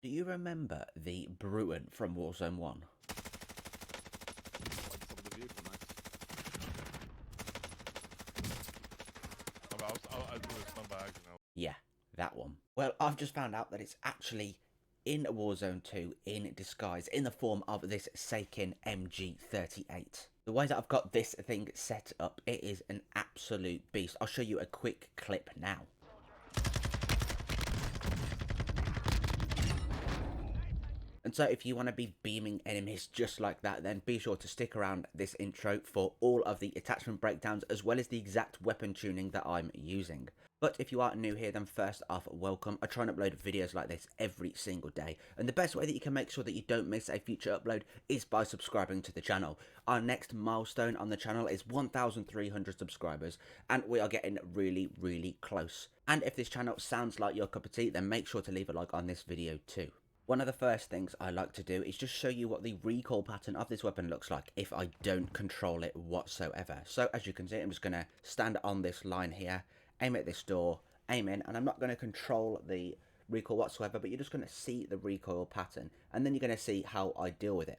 Do you remember the Bruen from Warzone 1? Yeah, that one. Well, I've just found out that it's actually in Warzone 2 in disguise, in the form of this Sakin MG38. The way that I've got this thing set up, it is an absolute beast. I'll show you a quick clip now. And so if you want to be beaming enemies just like that, then be sure to stick around this intro for all of the attachment breakdowns as well as the exact weapon tuning that I'm using. But if you are new here, then first off, welcome. I try and upload videos like this every single day, and the best way that you can make sure that you don't miss a future upload is by subscribing to the channel. Our next milestone on the channel is 1,300 subscribers, and we are getting really, really close. And if this channel sounds like your cup of tea, then make sure to leave a like on this video too. One of the first things I like to do is just show you what the recoil pattern of this weapon looks like if I don't control it whatsoever. So as you can see, I'm just going to stand on this line here, aim at this door, aim in, and I'm not going to control the recoil whatsoever, but you're just going to see the recoil pattern, and then you're going to see how I deal with it.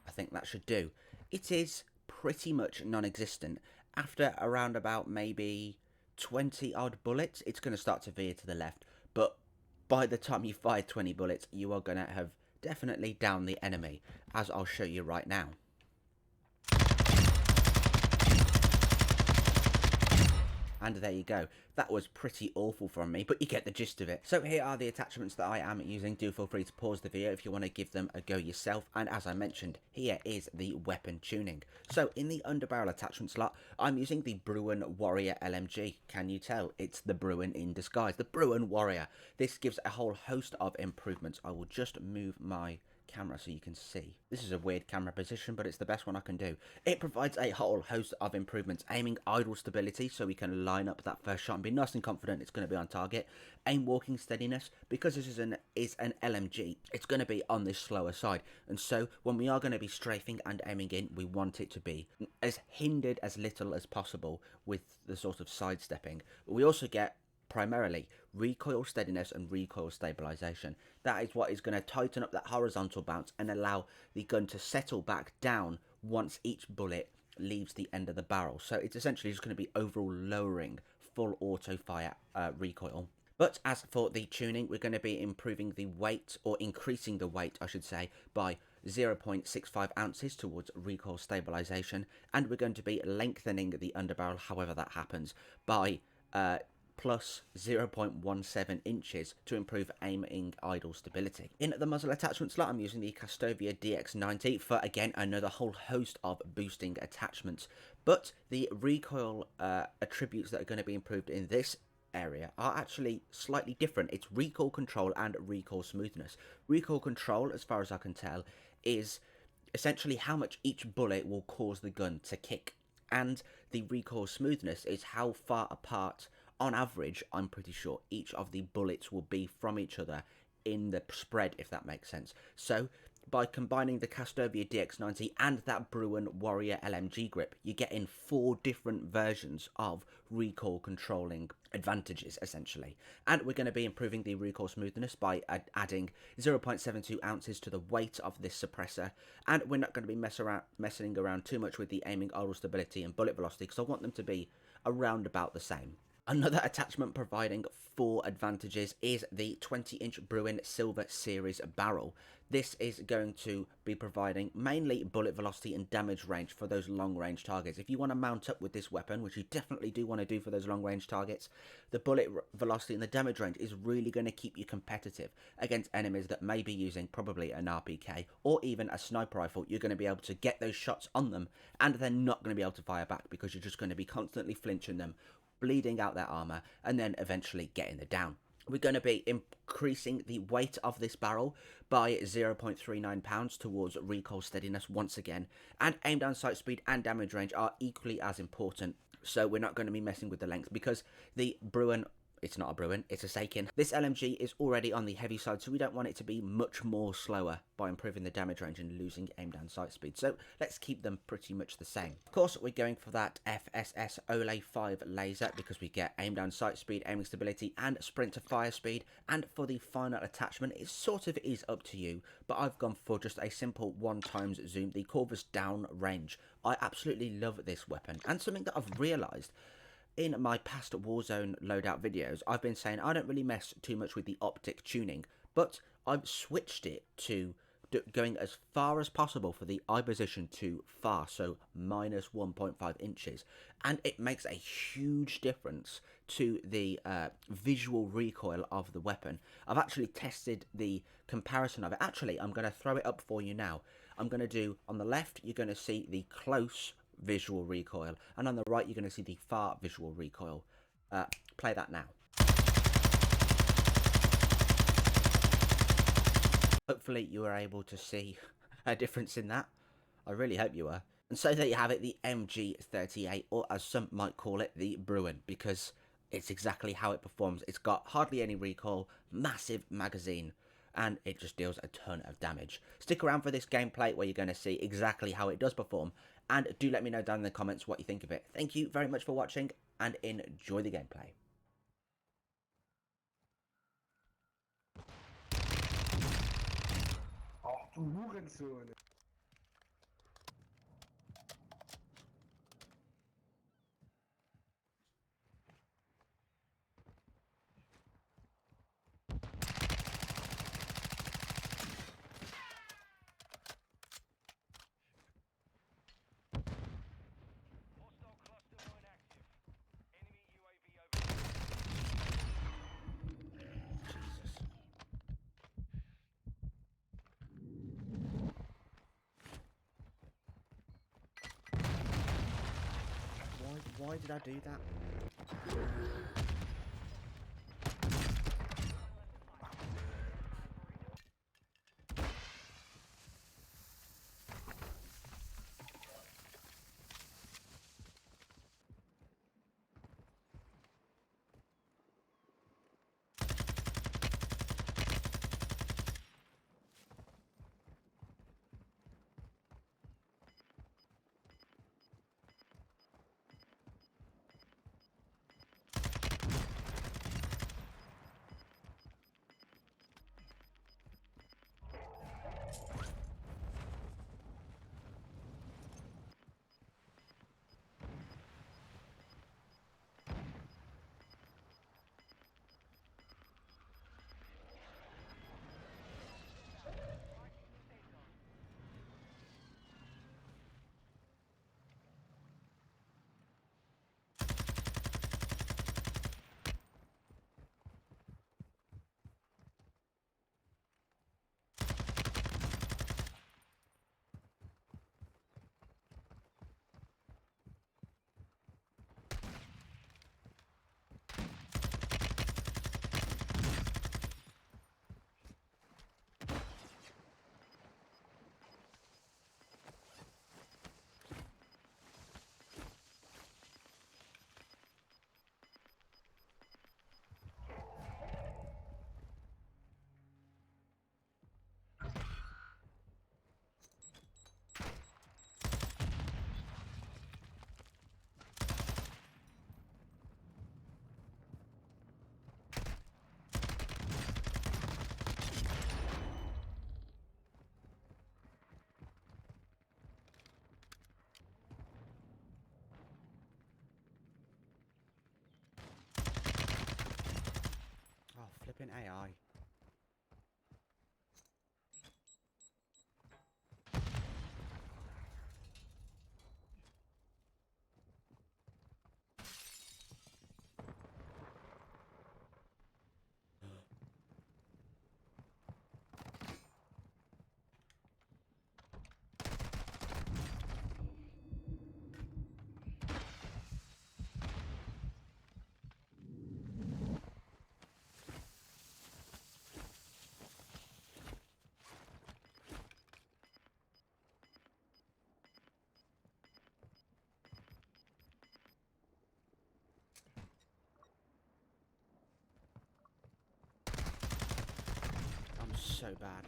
I think that should do. It is pretty much non-existent. After around about maybe 20 odd bullets, it's going to start to veer to the left, but by the time you fire 20 bullets, you are going to have definitely downed the enemy, as I'll show you right now. And there you go. That was pretty awful from me, but you get the gist of it. So here are the attachments that I am using. Do feel free to pause the video if you want to give them a go yourself. And as I mentioned, here is the weapon tuning. So in the underbarrel attachment slot, I'm using the Bruen Warrior LMG. Can you tell? It's the Bruen in disguise, the Bruen Warrior. This gives a whole host of improvements. I will just move my camera so you can see. This is a weird camera position, but it's the best one I can do. It provides a whole host of improvements. Aiming idle stability, so we can line up that first shot and be nice and confident it's going to be on target. Aim walking steadiness, because this is an LMG, it's going to be on this slower side, and so when we are going to be strafing and aiming in, we want it to be as hindered as little as possible with the sort of sidestepping. We also get primarily recoil steadiness and recoil stabilization. That is what is going to tighten up that horizontal bounce and allow the gun to settle back down once each bullet leaves the end of the barrel. So it's essentially just going to be overall lowering full auto fire recoil. But as for the tuning, we're going to be improving the weight, or increasing the weight I should say, by 0.65 ounces towards recoil stabilization, and we're going to be lengthening the underbarrel, however that happens, by plus 0.17 inches to improve aiming idle stability. In the muzzle attachment slot, I'm using the Castovia DX90 for, again, another whole host of boosting attachments, but the recoil attributes that are going to be improved in this area are actually slightly different. It's recoil control and recoil smoothness. Recoil control, as far as I can tell, is essentially how much each bullet will cause the gun to kick, and the recoil smoothness is how far apart, on average, I'm pretty sure, each of the bullets will be from each other in the spread, if that makes sense. So by combining the Castovia DX90 and that Bruen Warrior LMG grip, you get in 4 different versions of recoil controlling advantages, essentially. And we're going to be improving the recoil smoothness by adding 0.72 ounces to the weight of this suppressor, and we're not going to be messing around too much with the aiming idle stability and bullet velocity, because I want them to be around about the same. Another attachment providing 4 advantages is the 20-inch Bruen Silver Series barrel. This is going to be providing mainly bullet velocity and damage range for those long-range targets. If you want to mount up with this weapon, which you definitely do want to do for those long-range targets, the bullet velocity and the damage range is really going to keep you competitive against enemies that may be using probably an RPK or even a sniper rifle. You're going to be able to get those shots on them, and they're not going to be able to fire back because you're just going to be constantly flinching them, bleeding out their armor, and then eventually getting the down. We're going to be increasing the weight of this barrel by 0.39 pounds towards recoil steadiness once again, and aim down sight speed and damage range are equally as important, so we're not going to be messing with the length, because the Bruen it's not a Bruen, it's a Sakin. This LMG is already on the heavy side, so we don't want it to be much more slower by improving the damage range and losing aim down sight speed. So let's keep them pretty much the same. Of course, we're going for that FSS Olay 5 laser because we get aim down sight speed, aiming stability, and sprint to fire speed. And for the final attachment, it sort of is up to you, but I've gone for just a simple 1x zoom, the Corvus down range. I absolutely love this weapon, and something that I've realised in my past Warzone loadout videos, I've been saying I don't really mess too much with the optic tuning, but I've switched it to going as far as possible for the eye position to far, so minus 1.5 inches, and it makes a huge difference to the visual recoil of the weapon. I've actually tested the comparison of it. Actually, I'm going to throw it up for you now. I'm going to do, on the left, you're going to see the close visual recoil, and on the right you're going to see the far visual recoil. Play that now. Hopefully you were able to see a difference in that. I really hope you were. And so there you have it, the MG38, or as some might call it, the Bruen, because it's exactly how it performs. It's got hardly any recoil, massive magazine, and it just deals a ton of damage. Stick around for this gameplay where you're going to see exactly how it does perform, and do let me know down in the comments what you think of it. Thank you very much for watching, and enjoy the gameplay. Ach du Hurensohn. Why did I do that? so bad.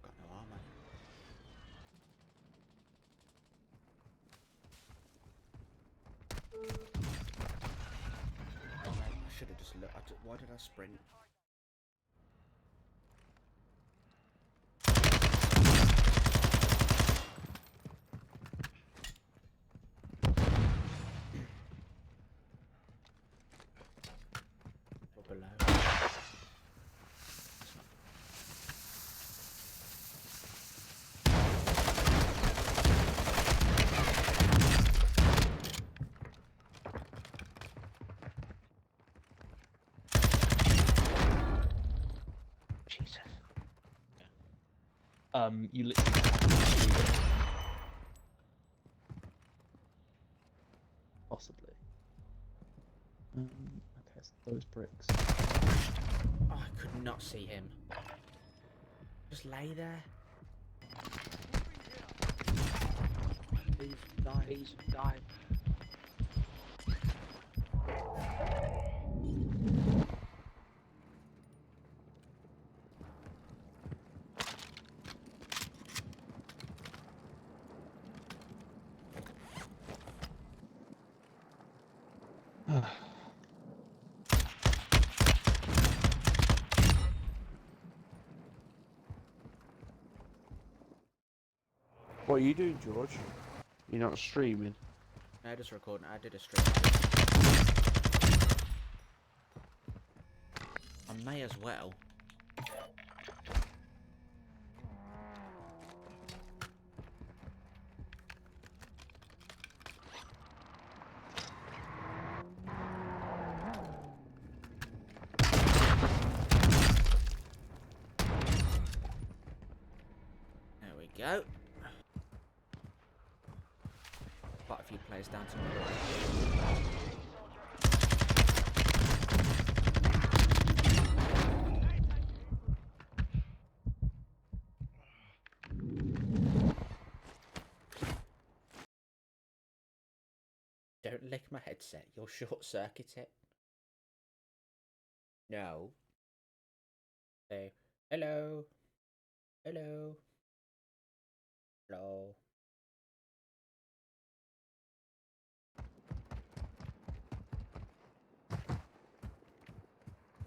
Got no armor. I should have just looked. Why did I sprint? Or below. Jesus. You literally have to shoot it. Possibly. Okay, so those bricks. Oh, I could not see him. Just lay there. Please die. Please die. What are you doing, George? You're not streaming? No, just recording. I did a stream. I may as well. There we go. Quite a few players down to my right. Don't lick my headset, you'll short circuit it. No. Say, hello. Hello. Hello.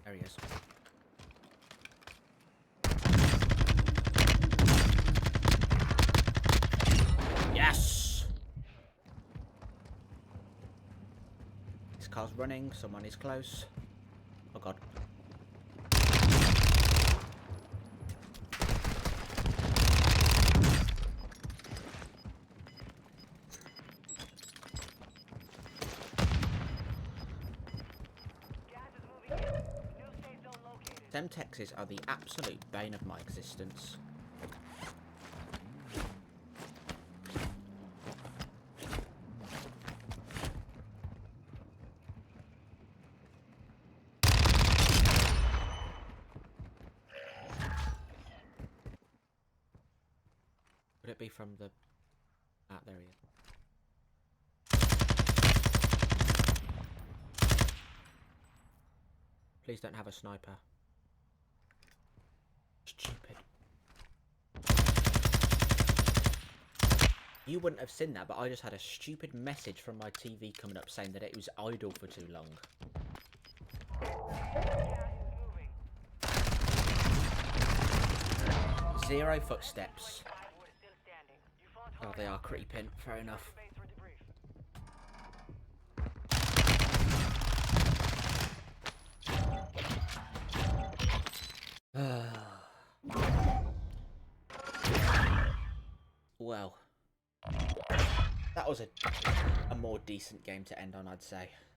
There he is. Yes! This car's running, someone is close. Oh god. Them Texas are the absolute bane of my existence. Would it be from the... Ah, there he is. Please don't have a sniper. Stupid. You wouldn't have seen that, but I just had a stupid message from my TV coming up saying that it was idle for too long. Zero footsteps. Oh, they are creeping. Fair enough. Well, that was a more decent game to end on, I'd say.